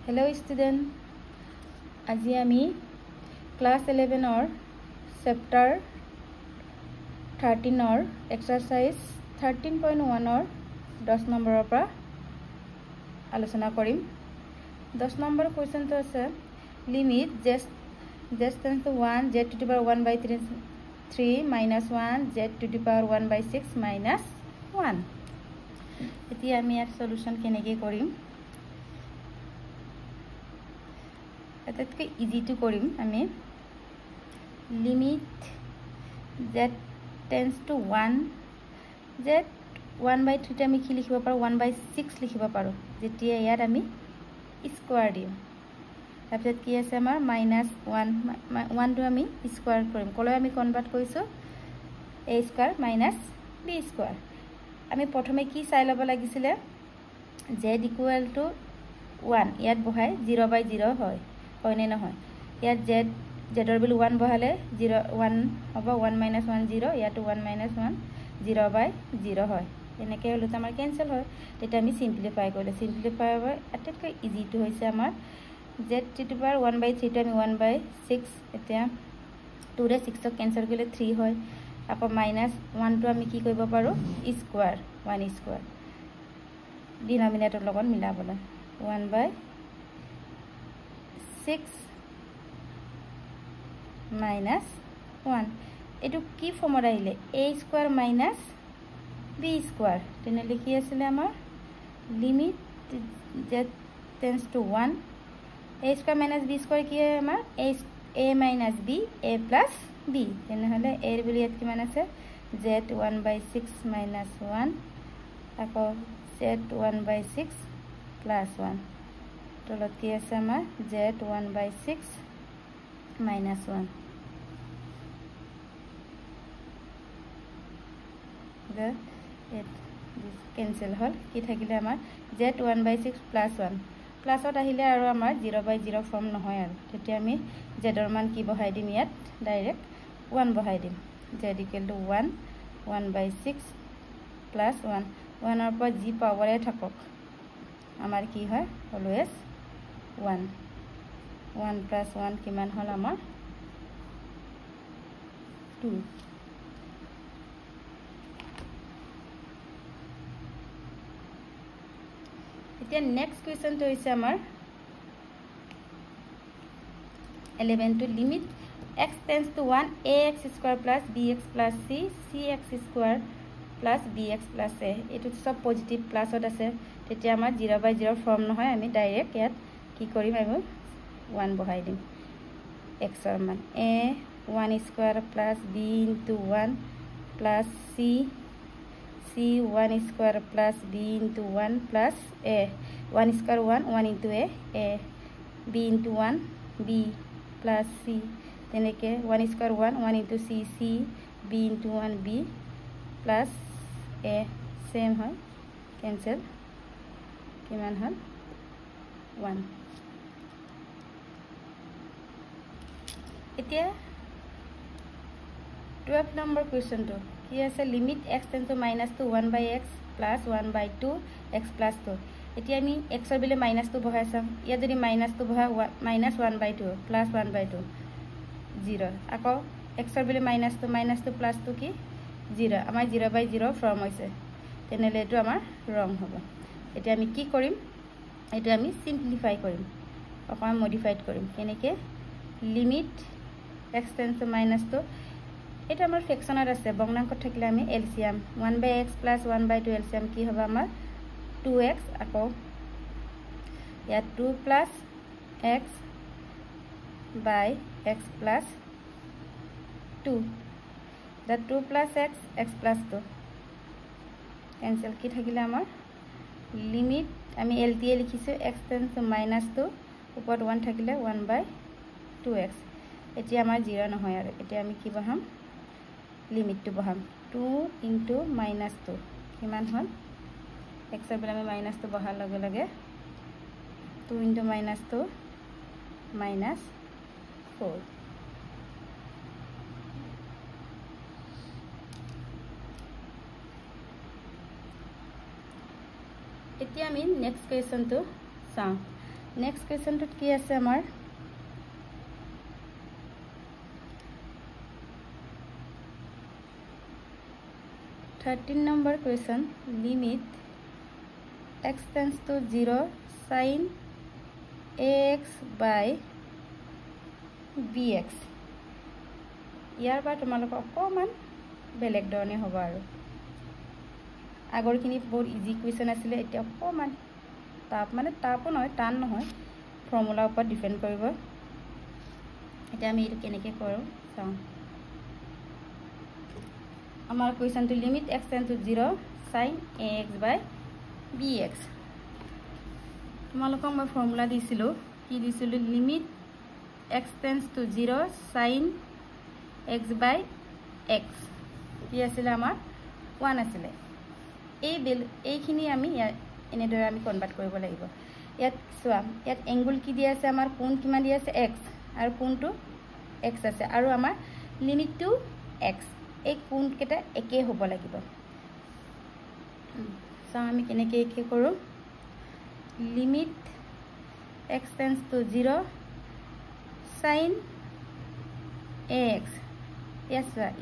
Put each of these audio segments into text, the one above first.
Hello student, আজি আমি class 11 or chapter 13 or exercise 13.1 or 10 number পৰা আলোচনা কৰিম 10 number question তো আছে limit z tends to 1 z to the power 1 by 3 minus 1 z to the power 1 by 6 minus 1 এতিয়া আমি ইয়াৰ সলিউশন কেনেকৈ কৰিম এটাতকৈ ইজি টু কৰিম আমি limit z tends to 1 z 1 by 3 আমি কি লিখিব পাৰো 1 by 6 লিখিব পাৰো যেতিয়া ইয়াত আমি স্কয়াৰ দিম তাৰপিছত কি আছে আমাৰ -1 টো আমি স্কয়াৰ কৰিম কলৈ আমি কনভাৰ্ট কৰিছো a স্কয়াৰ - b স্কয়াৰ আমি প্ৰথমে কি চাই লব লাগিছিল z ইকুৱেল টু 1 ইয়াত বহাই 0 by 0 হয় হয়নে নহয় ইয়াত z ৰ ভ্যালু 1 বহালে 0 1 হ'ব 1 - 1 0 ইয়াত 1 - 1 0 by 0 হয় এনেকৈ হলে তো আমাৰ ক্যান্সেল হয় তেতিয়া আমি সিম্পলিফাই কৰিলে সিম্পলিফাই হয় আটাইতকৈ ইজি টু হৈছে আমাৰ z to the power 1 by 3 টো আমি 1 by 6 এতিয়া 2 ৰে 6 ক ক্যান্সেল কৰিলে 3 হয় আকৌ -1 টো আমি কি কৰিব পাৰো স্কয়াৰ 1 স্কয়াৰ ডিনোমিনেটৰ লগত মিলাবলৈ 1 by 6 minus 1 এটো কি ফৰ্মত আহিলে a square minus b square তেনে লিখি আছিল আমাৰ limit z tends to 1 a square minus b square কি হয় আমাৰ a minus b a plus b তেনে হলে a এর ভ্যালু ইয়াত কিমান আছে z 1 by 6 minus 1 আকৌ z 1 by 6 plus 1 তলত কি আছে আমাৰ z 1 by 6 minus 1 this cancel হল কি থাকিলে আমাৰ z 1 by 6 plus 1 প্লাসত আহিলে আৰু আমাৰ 0 by 0 ফৰ্ম নহয় আৰু তেতিয়া আমি z ৰ মান কি বহাই দিম ইয়াত ডাইৰেক্ট 1 বহাই দিম z equal to 1 1 by 6 plus 1 1 ৰ পৰা যি পাৱাৰে থাকক আমাৰ কি হয় অলৱেজ 1 1 plus 1 কিমান হল আমাৰ 2 এতিয়া নেক্সট কোৱেশ্চন তো হৈছে আমাৰ 11 to limit x tends to 1 ax square plus bx plus c cx square plus bx plus a এটো সব পজিটিভ প্লাসত আছে তেতিয়া আমাৰ 0 by 0 ফৰ্ম নহয় আমি ডাইৰেক্ট ইয়াত কি কৰিম আমি 1 বহাই দিম x ৰ মান a 1 square plus b into 1 plus c 1 square plus b into 1 plus a 1 square 1 into a b into 1 b plus c teneke 1 square 1 into c b into 1 b plus a same hoy cancel kiman hal 1 etia 12 number question to কি আছে limit x tends to -2 1 by x plus 1 by 2 x plus 2 এতিয়া আমি x ৰ বিলে -2 বহাইছাম ইয়া যদি -2 বহা -1 by 2 plus 1 by 2 0 আকৌ x ৰ বিলে -2 plus 2 কি 0 আমাৰ 0 by 0 ফৰ্ম হৈছে তেনেলে এটো আমাৰ ৰং হ'ব এতিয়া আমি কি কৰিম এটো আমি সিম্পলিফাই কৰিম অকমান মডিফাইড কৰিম কেনেকে লিমিট x tends to -2 এটা আমাৰ ফ্ৰেকশনত আছে ভগ্নাংকত থাকিলে আমি এলসিয়াম 1 by x plus 1 by 2 এলসিয়াম কি হ'ব আমাৰ 2x আকৌ ইয়াত 2 plus x by x plus 2 that 2 plus x plus 2 cancel কি থাকিলে আমাৰ লিমিট আমি এলটিএ লিখিছো x tends to -2 ওপৰত 1 থাকিলে 1 by 2x এতিয়া আমাৰ 0 নহয় আৰু এতিয়া আমি কি বহাম লিমিট টু বহাম 2 into -2 কিমান হল x ৰ বিলে আমি -2 বহাৰ লগে লগে 2 into -2 -4 এতিয়া আমি নেক্সট কোৱেশ্চন তো চাও নেক্সট কুৱেশ্যনটোত কি আছে আমাৰ নম্বর question limit x tends to 0 sin ax by bx ইয়াৰ পৰা তোমালোক অকমান বেলেগ ধৰণে হ'ব আৰু আগৰখিনি বহুত ইজি কুৱেশ্যন আছিলে এতিয়া অকমান তাপো নহয় টান নহয় ফৰ্মুলাৰ ওপৰত ডিপেন্ড কৰিব এতিয়া আমি এইটো কেনেকৈ কৰোঁ চাওঁ আমাৰ কুৱেশ্যনটো limit x tend to 0 sin ax by bx তোমালোকক মই ফৰ্মুলা দিছিলোঁ কি দিছিলোঁ limit x tends to 0 sin x by x কি আছিল আমাৰ 1 আছিল এইখিনি আমি এনেদৰে আমি কনভাৰ্ট কৰিব লাগিব ইয়াত চোৱা ইয়াত এংগল কি দিয়া আছে আমাৰ কোণ কিমান দিয়া আছে x আৰু কোণটো x আছে আৰু আমাৰ লিমিটটো x এই কোণ কেটা একে হ'ব লাগিব চাও আমি কেনেকৈ একে কৰোঁ limit x tends to 0 sin ax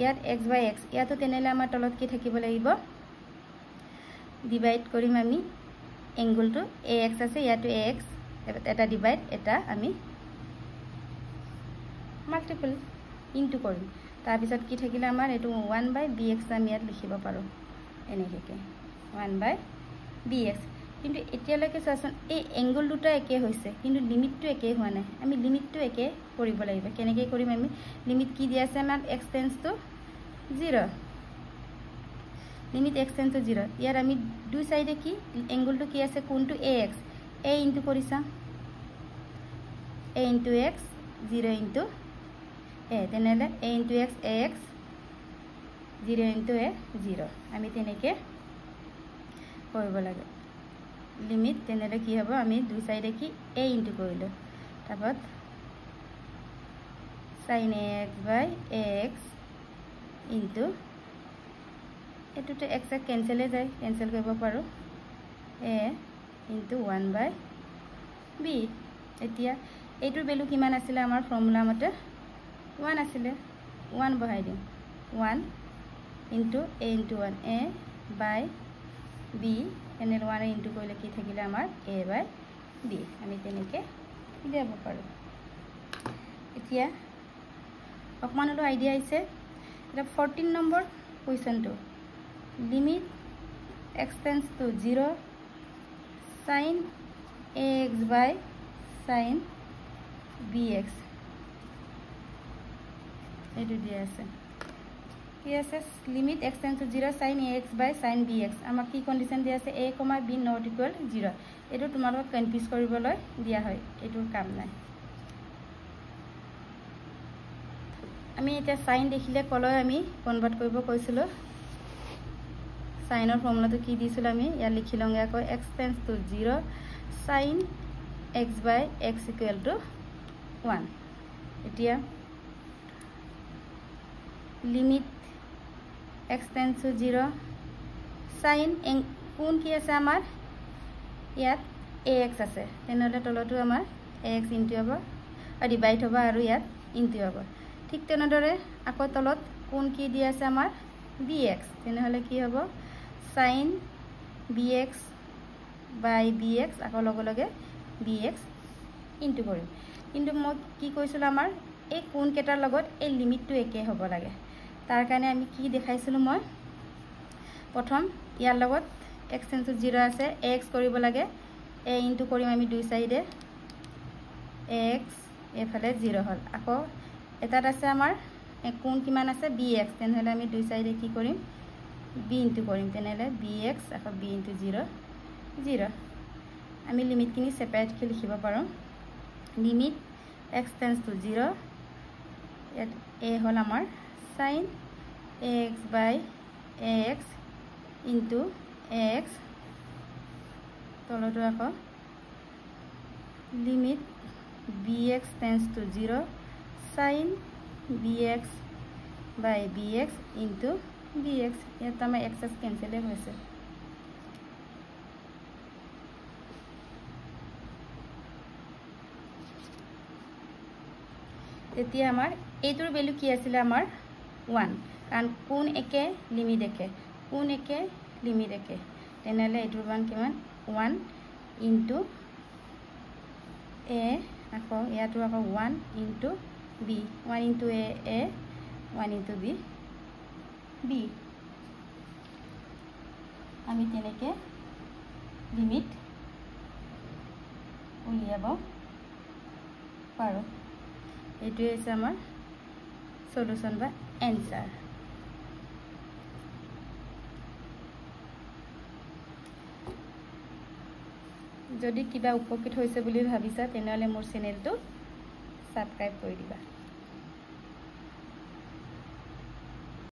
ইয়াত x by x ইয়াতো তেনেলে আমাৰ তলত কি থাকিব লাগিব ডিভাইড কৰিম আমি এংগলটো ax আছে ইয়াতো ax এটা ডিভাইড এটা আমি মাল্টিপল ইনটু কৰিম তাৰ পিছত কি থাকিলে আমাৰ এটো 1 by bx আমি ইয়াত লিখিব পাৰো এনেকৈ 1 by bx কিন্তু এতিয়ালৈকে চাচোন এই এংগল দুটা একে হৈছে কিন্তু লিমিটটো একে হোৱা নাই আমি লিমিটটো একে কৰিব লাগিব কেনেকৈ কৰিম আমি লিমিট কি দিয়া আছে আমাৰ x tends to 0 limit x tends to 0 ইয়াৰ আমি দুই সাইডে কি এংগলটো কি আছে কোণটো ax a ইনটু কৰিছা a into x 0 into a তেনেলে a into x ax 0 into a 0 আমি তেনেকৈ কৰিব লাগে লিমিট তেনেলে কি হ'ব আমি দুই সাইডে কি a ইনটু কৰিলো তাৰপৰ sin ax by ax into এটোতে x কেনসেল হৈ যায় কেনসেল কৰিব পাৰো a ইনটু 1 by b এতিয়া এইটোৰ ভ্যালু কিমান আছিল আমাৰ ফৰ্মুলা মতে 1 আছিলে 1 বহাই দিম 1 into a into 1 a by b এনেল 1 into কৰিলে কি থাকিলে আমাৰ a by b আমি তেনেকৈ দিব পাৰো এতিয়া অকমান হলো আইডিয়া আছে এটা 14 নম্বৰ কুৱেশ্যনটো limit x tends to 0 sin ax by sin bx এটো দিয়া আছে কি আছে limit x tends to 0 sin ax by sin bx আমাক কি কন্ডিশন দিয়া আছে a, b not equal 0 এটো তোমালোক কনফিউজ কৰিবলৈ দিয়া হয় এটোৰ কাম নাই আমি এটা সাইন দেখিলে কলৈ আমি কনভাৰ্ট কৰিব কৈছিলো সাইনৰ ফৰ্মুলাটো কি দিছিল আমি ইয়া লিখি লংগে আকৌ x tends to 0 sin x by x equal to 1 এতিয়া limit x tends to 0 sin কোণ কি আছে আমাৰ ইয়াত ax আছে তেনেহলে তলটো আমাৰ ax ইনটু হ'ব আৰু ডিভাইড হ'ব আৰু ইয়াত ইনটু হ'ব ঠিক তেনেদৰে আকৌ তলত কোণ কি দি আছে আমাৰ bx তেনেহলে কি হ'ব sin bx by bx আকৌ লগে লগে bx ইনটু কৰিম কিন্তু মই কি কৈছিল আমাৰ এই কোণ কেটাৰ লগত এই লিমিটটো একে হ'ব লাগে তাৰ কাৰণে আমি কি দেখাইছিলো মই প্ৰথম ইয়াৰ লগত x টেন্ডস টু 0 আছে ax কৰিব লাগে a ইনটু কৰিম আমি দুই সাইডে x এফালে 0 হল আকৌ এটাত আছে আমাৰ কোণ কিমান আছে bx তেনেহলে আমি দুই সাইডে কি কৰিম b ইনটু কৰিম তেনেহলে bx আকৌ b ইনটু 0 0 আমি লিমিট কিনি সেপাৰেট কে লিখিব পাৰো limit x tends to 0 at a হল আমাৰ sin ax by ax into ax তলটো আকৌ limit bx tends to 0 sin bx by bx into bx ইয়াত আমাৰ x কেনসেল হৈছে। তেতিয়া আমাৰ এইটোৰ ভ্যালু কি আছিল আমাৰ 1 কাৰণ কোন একে লিমিট একে কোন একে লিমিট একে তেনেহলে এইটোৰ মান কিমান 1 ইনটু a আকৌ ইয়াটো আকৌ 1 into b 1 into a 1 into b আমি তেনেকে লিমিট উলিয়াব পাৰো এইটোৱে হৈছে আমাৰ সলিউশন বা এনসাৰ যদি কিবা উপকৃত হৈছে বুলি ভাবিছা তেনেহলে মোৰ চেনেলটো সাবস্ক্ৰাইব কৰি দিবা